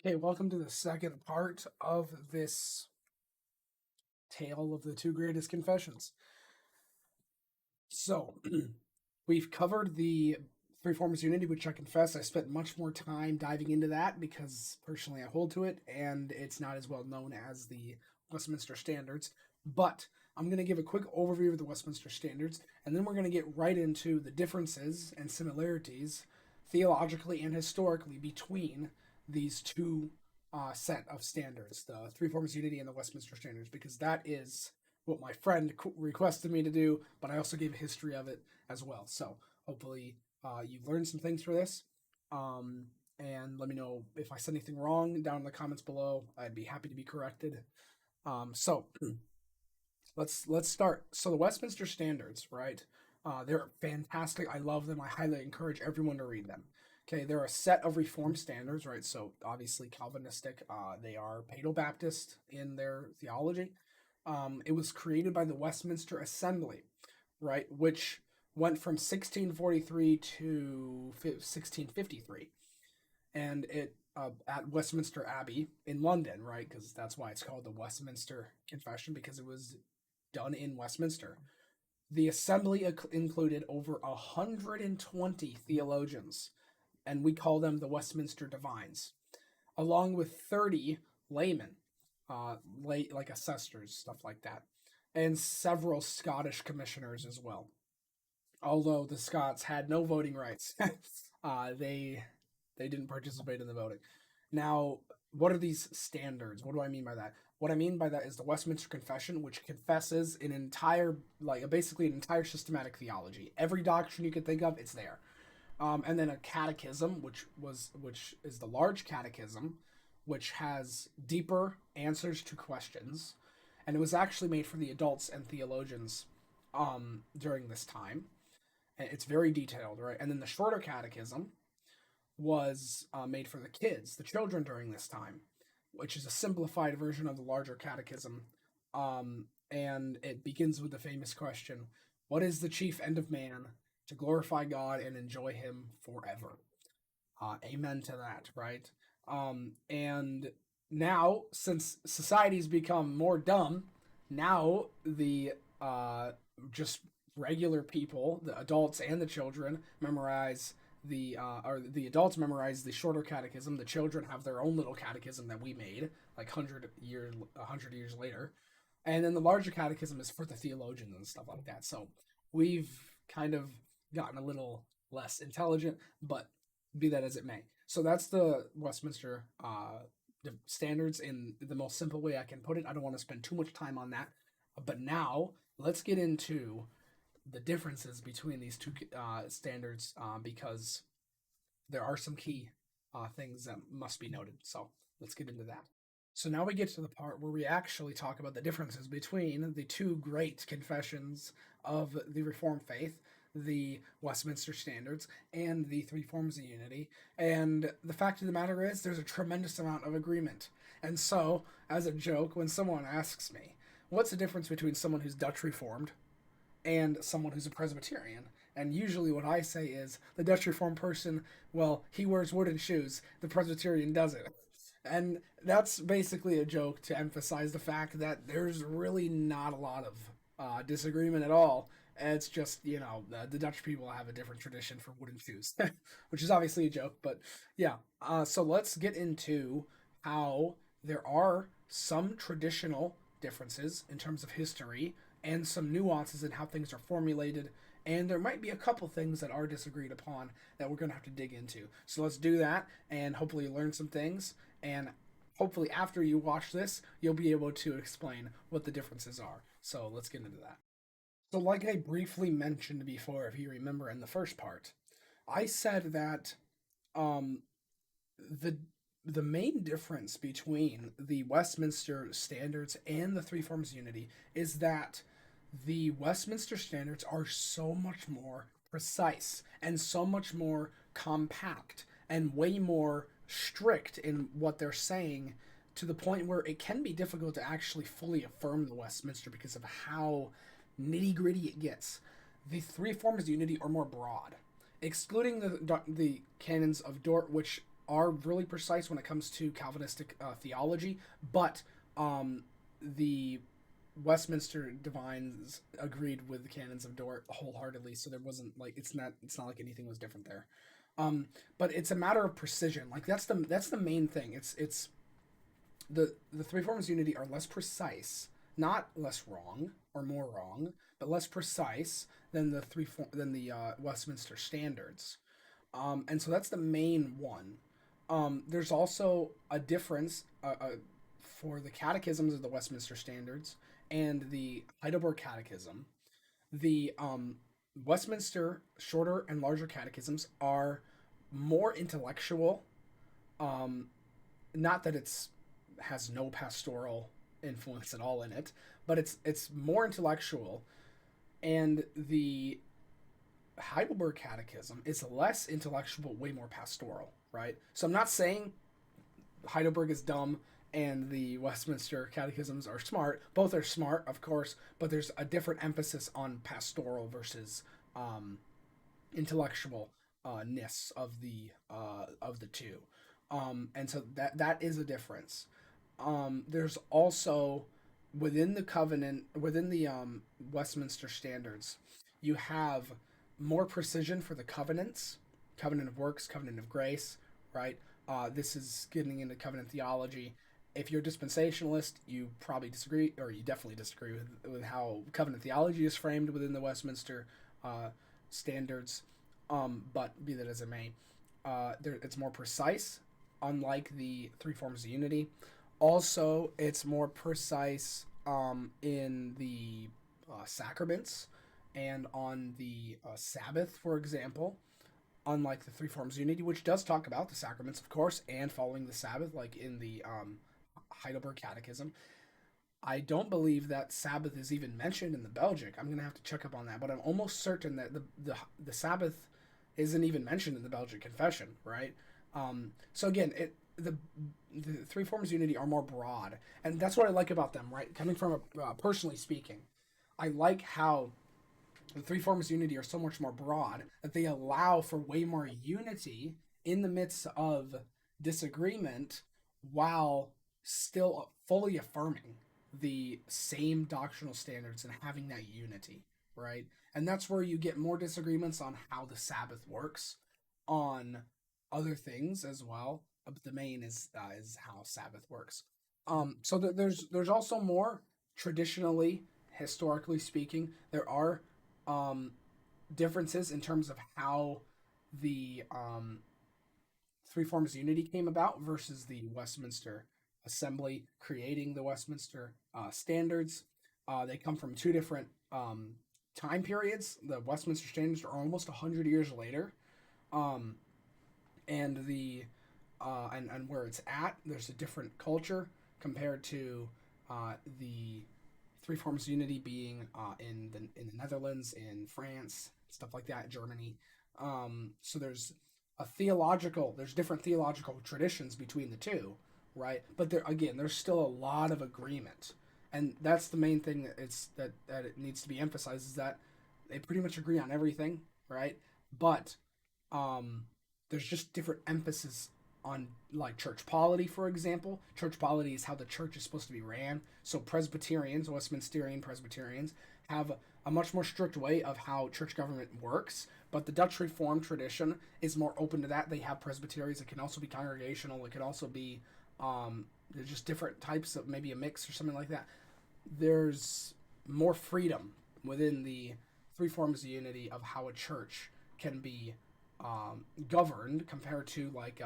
Okay, welcome to the second part of this tale of the two greatest confessions. So, we've covered the three forms of unity, which I confess I spent much more time diving into that because personally I hold to it and it's not as well known as the Westminster Standards. But I'm going to give a quick overview of the Westminster Standards and then we're going to get right into the differences and similarities theologically and historically between these two set of standards, the three forms of unity and the Westminster Standards, because that is what my friend requested me to do, but I also gave a history of it as well. So hopefully you've learned some things for this. And let me know if I said anything wrong down in the comments below. I'd be happy to be corrected. So let's start. So the Westminster Standards, right? They're fantastic. I love them. I highly encourage everyone to read them. Okay, they're a set of reform standards, right? So obviously Calvinistic. They are Paedo-Baptist in their theology. It was created by the Westminster Assembly, right, which went from 1643 to 1653, and it at Westminster Abbey in London, right, because that's why it's called the Westminster Confession because it was done in Westminster. The assembly included over 120 theologians, and we call them the Westminster Divines, along with 30 laymen, like assessors, stuff like that, and several Scottish commissioners as well. Although the Scots had no voting rights, they didn't participate in the voting. Now, what are these standards? What do I mean by that? What I mean by that is the Westminster Confession, which confesses an entire, like basically an entire systematic theology. Every doctrine you could think of, it's there. And then a catechism, which is the large catechism, which has deeper answers to questions, and it was actually made for the adults and theologians during this time. And it's very detailed, right? And then the shorter catechism was made for the kids, the children during this time, which is a simplified version of the larger catechism. And it begins with the famous question: what is the chief end of man? To glorify God and enjoy Him forever. Amen to that, right? And now, since society's become more dumb, now the just regular people, the adults and the children, memorize or the adults memorize the shorter catechism. The children have their own little catechism that we made like 100 years later, and then the larger catechism is for the theologians and stuff like that. So we've kind of gotten a little less intelligent, but be that as it may. So that's the Westminster standards in the most simple way I can put it. I don't want to spend too much time on that. But now let's get into the differences between these two standards because there are some key things that must be noted. So let's get into that. So now we get to the part where we actually talk about the differences between the two great confessions of the Reformed faith, the Westminster Standards, and the three forms of unity. And the fact of the matter is, there's a tremendous amount of agreement. And so, as a joke, when someone asks me, what's the difference between someone who's Dutch Reformed and someone who's a Presbyterian? And usually what I say is, the Dutch Reformed person, well, he wears wooden shoes, the Presbyterian doesn't. And that's basically a joke to emphasize the fact that there's really not a lot of disagreement at all. It's just, the Dutch people have a different tradition for wooden shoes, which is obviously a joke, but yeah. So let's get into how there are some traditional differences in terms of history and some nuances in how things are formulated. And there might be a couple things that are disagreed upon that we're going to have to dig into. So let's do that and hopefully learn some things. And hopefully, after you watch this, you'll be able to explain what the differences are. So let's get into that. So, like I briefly mentioned before, if you remember in the first part, I said that um, the the main difference between the Westminster Standards and the Three Forms of Unity is that the Westminster Standards are so much more precise and so much more compact and way more strict in what they're saying to the point where it can be difficult to actually fully affirm the Westminster because of how nitty gritty it gets. The three forms of unity are more broad, excluding the canons of Dort, which are really precise when it comes to Calvinistic theology, but the Westminster divines agreed with the canons of Dort wholeheartedly, so there wasn't like it's not like anything was different there. But it's a matter of precision. Like that's the main thing. It's the three forms of unity are less precise, not less wrong or more wrong, but less precise than the Westminster standards. And so that's the main one. There's also a difference for the catechisms of the Westminster standards and the Heidelberg Catechism. The Westminster shorter and larger catechisms are more intellectual. Um, Not that it's has no pastoral influence at all in it, but it's more intellectual, and the Heidelberg Catechism is less intellectual, way more pastoral, right? So I'm not saying Heidelberg is dumb and the Westminster Catechisms are smart. Both are smart, of course, but there's a different emphasis on pastoral versus um, intellectual ness of the two, and so that is a difference. There's also within the covenant within the Westminster standards, you have more precision for the covenants, covenant of works, covenant of grace, right? This is getting into covenant theology. If you're a dispensationalist, you probably disagree, or you definitely disagree with how covenant theology is framed within the Westminster uh, standards. But be that as it may, it's more precise, unlike the three forms of unity. Also, it's more precise in the sacraments and on the Sabbath, for example, unlike the three forms of unity, which does talk about the sacraments, of course, and following the Sabbath, like in the Heidelberg Catechism. I don't believe that Sabbath is even mentioned in the Belgic. I'm gonna have to check up on that, but I'm almost certain that the Sabbath isn't even mentioned in the Belgic Confession, right? So again, the three forms of unity are more broad, and that's what I like about them, right? Coming from personally speaking, I like how the three forms of unity are so much more broad that they allow for way more unity in the midst of disagreement while still fully affirming the same doctrinal standards and having that unity, right? And that's where you get more disagreements on how the Sabbath works, on other things as well. But the main is how Sabbath works. So there's also more traditionally, historically speaking, there are um, differences in terms of how the three forms of unity came about versus the Westminster Assembly creating the Westminster standards. They come from two different time periods. The Westminster standards are almost 100 years later, um, and and where it's at, there's a different culture compared to the three forms of unity being in the Netherlands, in France, stuff like that, Germany. So there's different theological traditions between the two, right? But there again, there's still a lot of agreement, and that's the main thing that it needs to be emphasized is that they pretty much agree on everything, right? But um, there's just different emphasis on like church polity, for example. Church polity is how the church is supposed to be ran. So Presbyterians, Westminster Presbyterians, have a much more strict way of how church government works. But the Dutch Reformed tradition is more open to that. They have presbyteries. It can also be congregational. It could also be there's just different types of maybe a mix or something like that. There's more freedom within the three forms of unity of how a church can be governed compared to like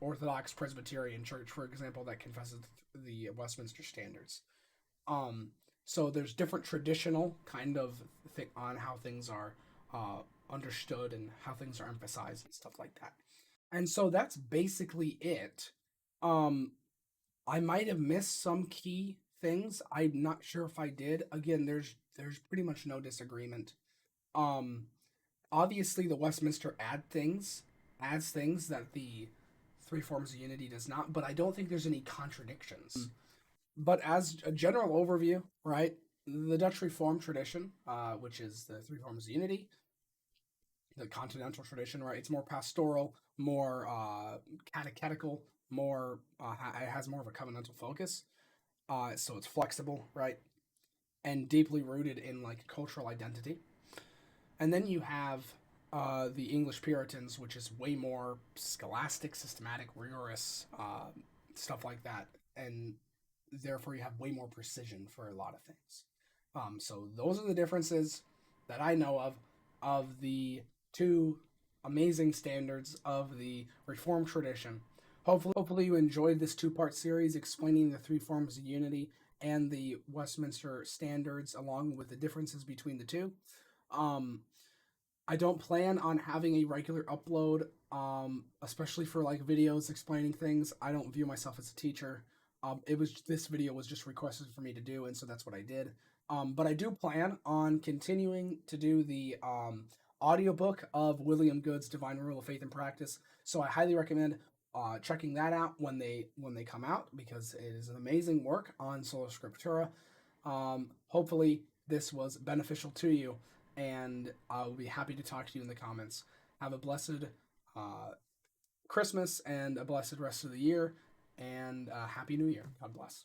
Orthodox Presbyterian Church, for example, that confesses the Westminster standards. Um, so there's different traditional kind of thing on how things are understood and how things are emphasized and stuff like that. And so that's basically it. Um, I might have missed some key things. I'm not sure if I did. Again, there's pretty much no disagreement. Um, Obviously the Westminster adds things that the three forms of unity does not, but I don't think there's any contradictions. But as a general overview, right, the Dutch Reformed tradition, which is the three forms of unity, the continental tradition, right? It's more pastoral, more catechetical, more it has more of a covenantal focus. So it's flexible, right, and deeply rooted in like cultural identity. And then you have the English Puritans, which is way more scholastic, systematic, rigorous, stuff like that, and therefore you have way more precision for a lot of things. So those are the differences that I know of the two amazing standards of the Reformed tradition. Hopefully you enjoyed this two-part series explaining the three forms of unity and the Westminster standards, along with the differences between the two. Um, I don't plan on having a regular upload, especially for like videos explaining things. I don't view myself as a teacher. It was this video was just requested for me to do, and so that's what I did. But I do plan on continuing to do the audiobook of William Good's Divine Rule of Faith and Practice. So I highly recommend checking that out when they come out, because it is an amazing work on Sola Scriptura. Hopefully this was beneficial to you, and I'll be happy to talk to you in the comments. Have a blessed uh, Christmas and a blessed rest of the year, and Happy New Year. God bless.